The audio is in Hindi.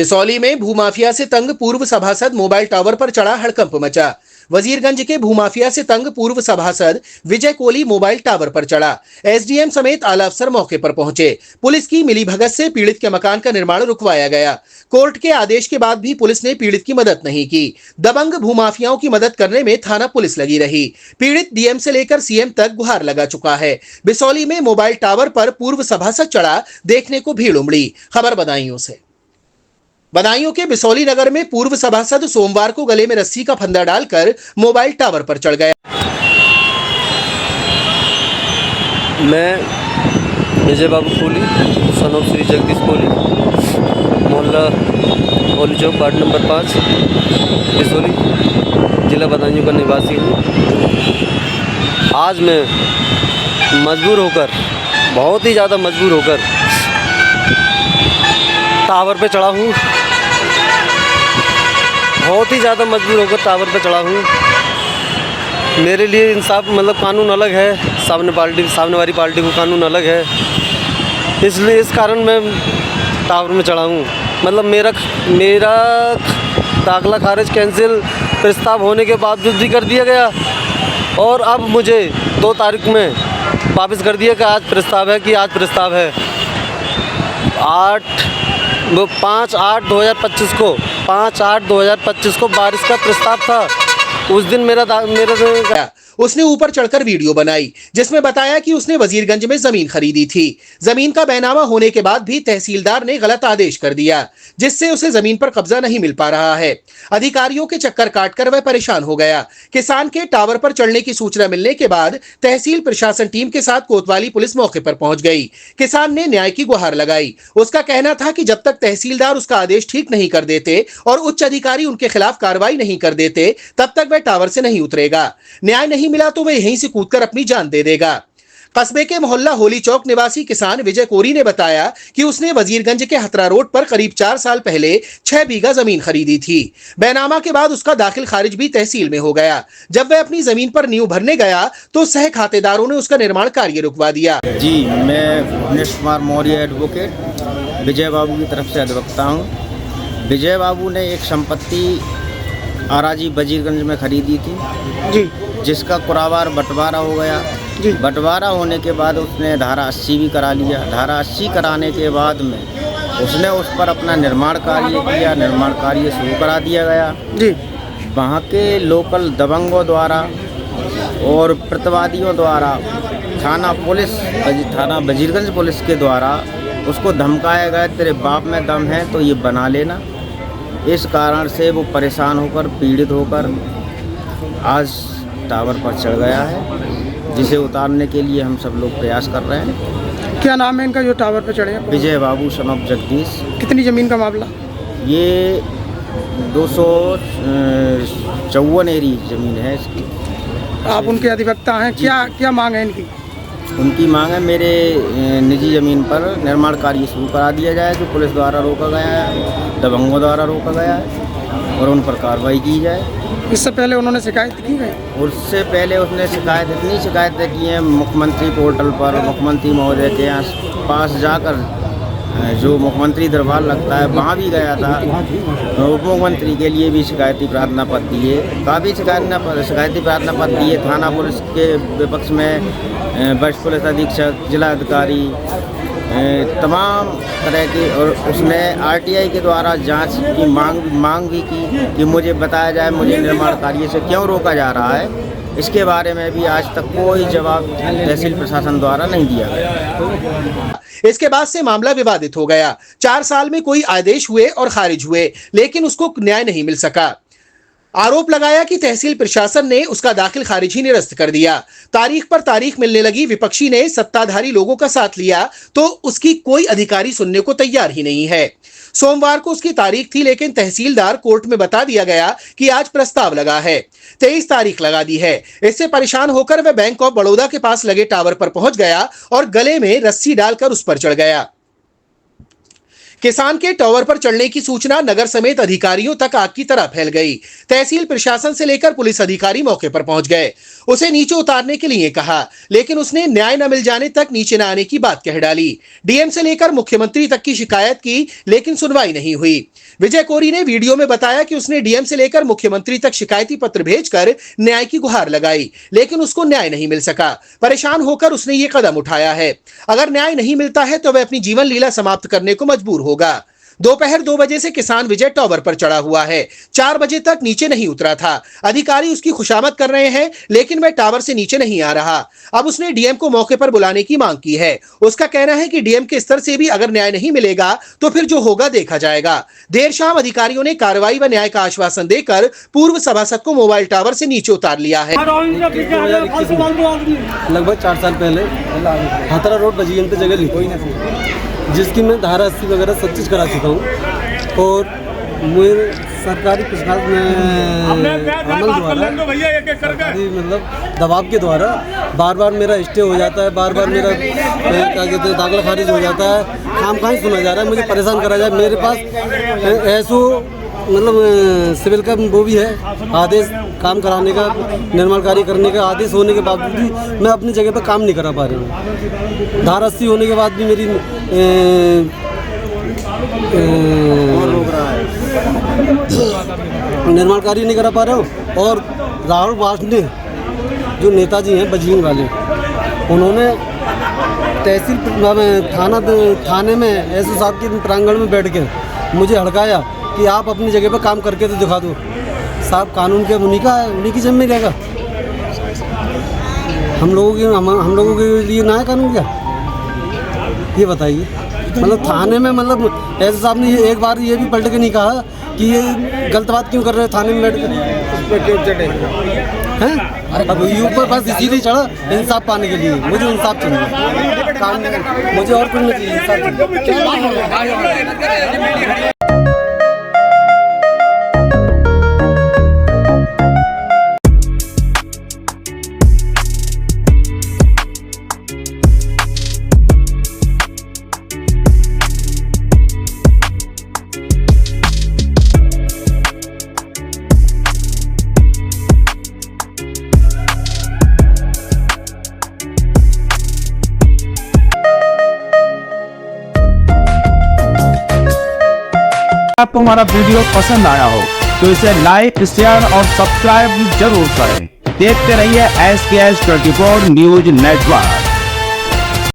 बिसौली में भूमाफिया से तंग पूर्व सभासद मोबाइल टावर पर चढ़ा, हड़कंप मचा। वजीरगंज के भूमाफिया से तंग पूर्व सभासद विजय कोहली मोबाइल टावर पर चढ़ा। एसडीएम समेत आला अफसर मौके पर पहुंचे। पुलिस की मिलीभगत से पीड़ित के मकान का निर्माण रुकवाया गया। कोर्ट के आदेश के बाद भी पुलिस ने पीड़ित की मदद नहीं की। दबंग भूमाफियाओं की मदद करने में थाना पुलिस लगी रही। पीड़ित डीएम से लेकर सीएम तक गुहार लगा चुका है। बिसौली में मोबाइल टावर पर पूर्व सभासद चढ़ा, देखने को भीड़ उमड़ी। खबर बदायूं से। बदायूं के बिसौली नगर में पूर्व सभासद सोमवार को गले में रस्सी का फंदा डालकर मोबाइल टावर पर चढ़ गया। मैं विजय बाबू कोहली, सन ऑफ श्री जगदीश कोहली, मोहल्ला ओली चौक, वार्ड नंबर 5, बिसौली, जिला बदायूं का निवासी हूँ। आज मैं मजबूर होकर, बहुत ही ज़्यादा मजबूर होकर टावर पे चढ़ा हूँ। बहुत ही ज़्यादा मजबूर होकर टावर पे चढ़ा हूँ। मेरे लिए इंसाफ मतलब कानून अलग है, सामने वाली पार्टी को कानून अलग है, इसलिए इस कारण मैं टावर में चढ़ा हूँ। मतलब मेरा दाखिला खारिज कैंसिल प्रस्ताव होने के बावजूद भी कर दिया गया, और अब मुझे 2 तारीख में वापस कर दिया कि आज प्रस्ताव है, 5/8/2025 को बारिश का प्रस्ताव था। उस दिन मेरा उसने ऊपर चढ़कर वीडियो बनाई, जिसमें बताया कि उसने वजीरगंज में जमीन खरीदी थी। जमीन का बैनामा होने के बाद भी तहसीलदार ने गलत आदेश कर दिया, जिससे उसे जमीन पर कब्जा नहीं मिल पा रहा है। अधिकारियों के चक्कर काटकर वह परेशान हो गया। किसान के टावर पर चढ़ने की सूचना मिलने के बाद तहसील प्रशासन टीम के साथ कोतवाली पुलिस मौके पर पहुंच गई। किसान ने न्याय की गुहार लगाई। उसका कहना था कि जब तक तहसीलदार उसका आदेश ठीक नहीं कर देते और उच्च अधिकारी उनके खिलाफ कार्रवाई नहीं कर देते, तब तक वह टावर से नहीं उतरेगा। न्याय नहीं मिला तो वह यहीं से कूदकर अपनी जान दे देगा। कस्बे के मोहल्ला होली चौक निवासी किसान विजय कोहली ने बताया कि उसने वजीरगंज के हथरा रोड पर करीब 4 साल पहले 6 बीघा जमीन खरीदी थी। बैनामा के बाद उसका दाखिल खारिज भी तहसील में हो गया। जब वह अपनी जमीन पर नींव भरने गया तो सह खातेदारों ने उसका निर्माण कार्य रुकवा दिया। जी, मैं भुवनेश कुमार मौर्य एडवोकेट विजय बाबू की तरफ से अधिवक्ता हूँ। विजय बाबू ने एक संपत्ति आराजी वजीरगंज में खरीदी थी जी, जिसका कुरावार बंटवारा हो गया जी। बंटवारा होने के बाद उसने धारा 80 भी करा लिया। धारा 80 कराने के बाद में उसने उस पर अपना निर्माण कार्य किया। निर्माण कार्य शुरू करा दिया गया जी। वहाँ के लोकल दबंगों द्वारा और प्रतिवादियों द्वारा थाना वजीरगंज पुलिस के द्वारा उसको धमकाया गया, तेरे बाप में दम है तो ये बना लेना। इस कारण से वो परेशान होकर, पीड़ित होकर आज टावर पर चढ़ गया है, जिसे उतारने के लिए हम सब लोग प्रयास कर रहे हैं। क्या नाम है इनका जो टावर पर चढ़े हैं? विजय बाबू सन ऑफ जगदीश। कितनी ज़मीन का मामला? ये 254 एरी ज़मीन है इसकी। आप उनके अधिवक्ता हैं, क्या मांग है इनकी? उनकी मांग है मेरे निजी ज़मीन पर निर्माण कार्य शुरू करा दिया जाए, जो पुलिस द्वारा रोका गया है, दबंगों द्वारा रोका गया है, और उन पर कार्रवाई की जाए। इससे पहले उन्होंने शिकायत की है? उससे पहले उसने इतनी शिकायतें की हैं मुख्यमंत्री पोर्टल पर। मुख्यमंत्री महोदय के यहाँ पास जाकर, जो मुख्यमंत्री दरबार लगता है, वहाँ भी गया था। उप मुख्यमंत्री के लिए भी शिकायती प्रार्थना पत्र दिए, काफ़ी शिकायती प्रार्थना पत्र दिए। थाना पुलिस के विपक्ष में वरिष्ठ पुलिस अधीक्षक, जिला अधिकारी, तमाम तरह की, और उसने आरटीआई के द्वारा जांच की मांग भी की कि मुझे बताया जाए मुझे निर्माण कार्य से क्यों रोका जा रहा है। इसके बारे में भी आज तक कोई जवाब तहसील प्रशासन द्वारा नहीं दिया गया। इसके बाद से मामला विवादित हो गया। 4 साल में कोई आदेश हुए और खारिज हुए, लेकिन उसको न्याय नहीं मिल सका। आरोप लगाया कि तहसील प्रशासन ने उसका दाखिल खारिज ही निरस्त कर दिया। तारीख पर तारीख मिलने लगी। विपक्षी ने सत्ताधारी लोगों का साथ लिया तो उसकी कोई अधिकारी सुनने को तैयार ही नहीं है। सोमवार को उसकी तारीख थी, लेकिन तहसीलदार कोर्ट में बता दिया गया कि आज प्रस्ताव लगा है। 23 तारीख लगा दी है। इससे परेशान होकर वह बैंक ऑफ बड़ौदा के पास लगे टावर पर पहुंच गया और गले में रस्सी डालकर उस पर चढ़ गया। किसान के टावर पर चढ़ने की सूचना नगर समेत अधिकारियों तक आग की तरह फैल गई। तहसील प्रशासन से लेकर पुलिस अधिकारी मौके पर पहुंच गए। उसे नीचे उतारने के लिए कहा, लेकिन उसने न्याय न मिल जाने तक नीचे न आने की बात कह डाली। डीएम से लेकर मुख्यमंत्री तक की शिकायत की, लेकिन सुनवाई नहीं हुई। विजय कोरी ने वीडियो में बताया कि उसने डीएम से लेकर मुख्यमंत्री तक शिकायती पत्र भेजकर न्याय की गुहार लगाई, लेकिन उसको न्याय नहीं मिल सका। परेशान होकर उसने ये कदम उठाया है। अगर न्याय नहीं मिलता है तो वह अपनी जीवन लीला समाप्त करने को मजबूर होगा। दोपहर 2 बजे से किसान विजय टावर पर चढ़ा हुआ है। 4 बजे तक नीचे नहीं उतरा था। अधिकारी उसकी खुशामद कर रहे हैं, लेकिन वह टावर से नीचे नहीं आ रहा। अब उसने डीएम को मौके पर बुलाने की मांग की है। उसका कहना है कि डीएम के स्तर से भी अगर न्याय नहीं मिलेगा तो फिर जो होगा देखा जाएगा। देर शाम अधिकारियों ने कार्रवाई व न्याय का आश्वासन देकर पूर्व सभासद को मोबाइल टावर से नीचे उतार लिया है। लगभग 4 साल पहले हाथरा रोड बजीगंज पे जगह ली, जिसकी मैं धारा 80 वगैरह सब चीज़ करा चुका हूँ। और मेरे सरकारी प्रशासन में अमल द्वारा मतलब दबाव के द्वारा बार बार मेरा स्टे हो जाता है, बार बार मेरा क्या कहते हैं दाखिला खारिज हो जाता है, खाम खाई सुना जा रहा है, मुझे परेशान करा जाए। मेरे पास ऐसो मतलब सिविल का वो भी है आदेश काम कराने का, निर्माण कार्य करने का आदेश होने के बावजूद भी मैं अपनी जगह पर काम नहीं करा पा रही हूँ। धारा 80 होने के बाद भी मेरी निर्माण कार्य नहीं करा पा रहा हूँ। और राहुल वासने जो नेताजी हैं बजीगंज वाले, उन्होंने तहसील थाने में एसओ साहब के प्रांगण में बैठ के मुझे हड़काया कि आप अपनी जगह पर काम करके तो दिखा दो। साहब कानून के उन्हीं की जिम्मे रहेगा। हम लोगों के लिए ना है कानून क्या, ये बताइए। मतलब थाने में मतलब एसओ साहब ने एक बार ये भी पलट के नहीं कहा कि ये गलत बात क्यों कर रहे हो थाने में बैठ कर हैं। अब ऊपर बस इसीलिए चढ़ा इंसाफ पाने के लिए। मुझे इंसाफ चाहिए, मुझे और कुछ नहीं चाहिए, इंसाफ चाहिए। आपको हमारा वीडियो पसंद आया हो तो इसे लाइक, शेयर और सब्सक्राइब जरूर करें। देखते रहिए SKS 24 न्यूज नेटवर्क।